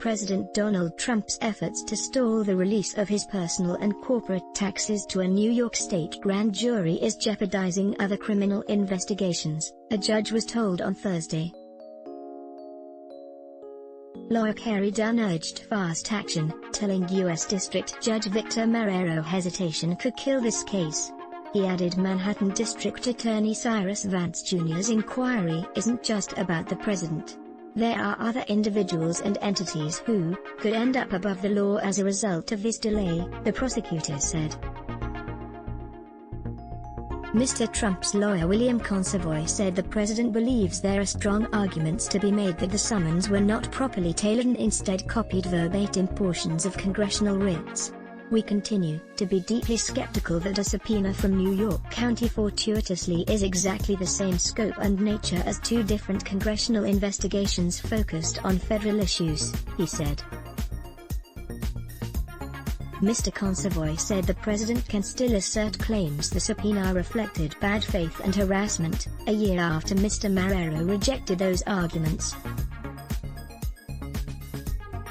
President Donald Trump's efforts to stall the release of his personal and corporate taxes to a New York state grand jury is jeopardizing other criminal investigations, a judge was told on Thursday. Lawyer Kerry Dunn urged fast action, telling U.S. District Judge Victor Marrero hesitation could kill this case. He added Manhattan District Attorney Cyrus Vance Jr.'s inquiry isn't just about the president. There are other individuals and entities who could end up above the law as a result of this delay, the prosecutor said. Mr. Trump's lawyer William Consovoy said the president believes there are strong arguments to be made that the summons were not properly tailored and instead copied verbatim portions of congressional writs. We continue to be deeply skeptical that a subpoena from New York County fortuitously is exactly the same scope and nature as two different congressional investigations focused on federal issues, he said. Mr. Consovoy said the president can still assert claims the subpoena reflected bad faith and harassment, a year after Mr. Marrero rejected those arguments.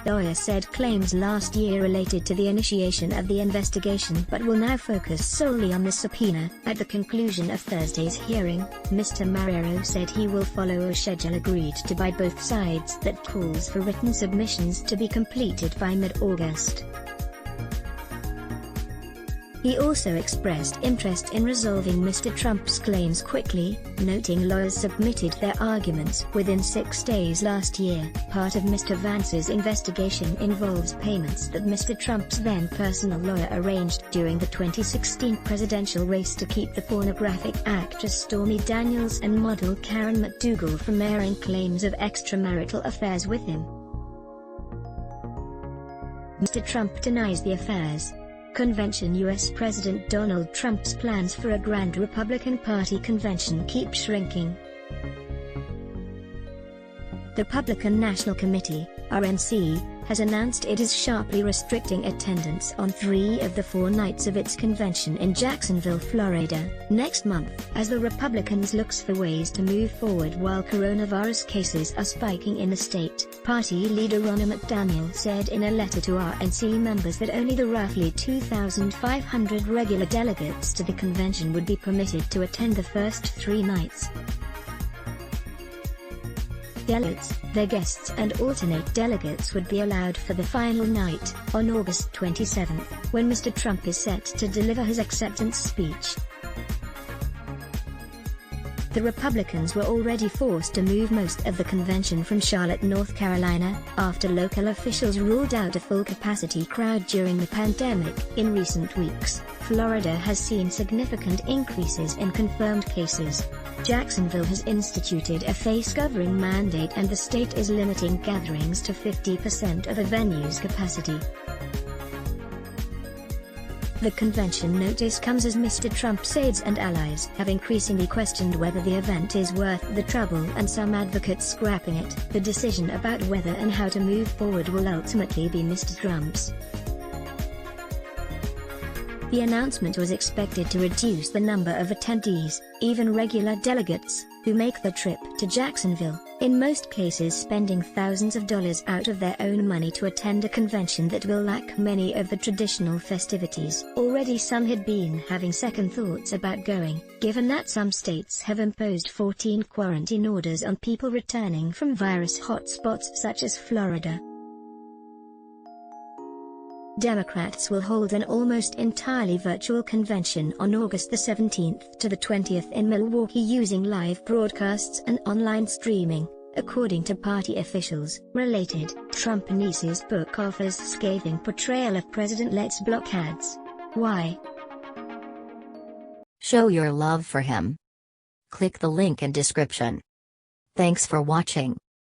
The lawyer said claims last year related to the initiation of the investigation but will now focus solely on the subpoena. At the conclusion of Thursday's hearing, Mr. Marrero said he will follow a schedule agreed to by both sides that calls for written submissions to be completed by mid-August. He also expressed interest in resolving Mr. Trump's claims quickly, noting lawyers submitted their arguments within 6 days last year. Part of Mr. Vance's investigation involves payments that Mr. Trump's then personal lawyer arranged during the 2016 presidential race to keep the pornographic actress Stormy Daniels and model Karen McDougal from airing claims of extramarital affairs with him. Mr. Trump denies the affairs. Convention. U.S. President Donald Trump's plans for a grand Republican Party convention keep shrinking. The Republican National Committee, RNC, has announced it is sharply restricting attendance on 3 of the 4 nights of its convention in Jacksonville, Florida, next month, as the Republicans looks for ways to move forward while coronavirus cases are spiking in the state. Party leader Ronna McDaniel said in a letter to RNC members that only the roughly 2,500 regular delegates to the convention would be permitted to attend the first 3 nights. Delegates, their guests and alternate delegates would be allowed for the final night, on August 27, when Mr. Trump is set to deliver his acceptance speech. The Republicans were already forced to move most of the convention from Charlotte, North Carolina, after local officials ruled out a full-capacity crowd during the pandemic. In recent weeks, Florida has seen significant increases in confirmed cases. Jacksonville has instituted a face-covering mandate and the state is limiting gatherings to 50% of a venue's capacity. The convention notice comes as Mr. Trump's aides and allies have increasingly questioned whether the event is worth the trouble and some advocates scrapping it. The decision about whether and how to move forward will ultimately be Mr. Trump's. The announcement was expected to reduce the number of attendees, even regular delegates, who make the trip to Jacksonville, in most cases spending thousands of dollars out of their own money to attend a convention that will lack many of the traditional festivities. Already some had been having second thoughts about going, given that some states have imposed 14 quarantine orders on people returning from virus hotspots such as Florida. Democrats will hold an almost entirely virtual convention on August the 17th to the 20th in Milwaukee using live broadcasts and online streaming, according to party officials. Related, Trump niece's book offers scathing portrayal of president. Let's block ads. Why? Show your love for him. Click the link in description. Thanks for watching.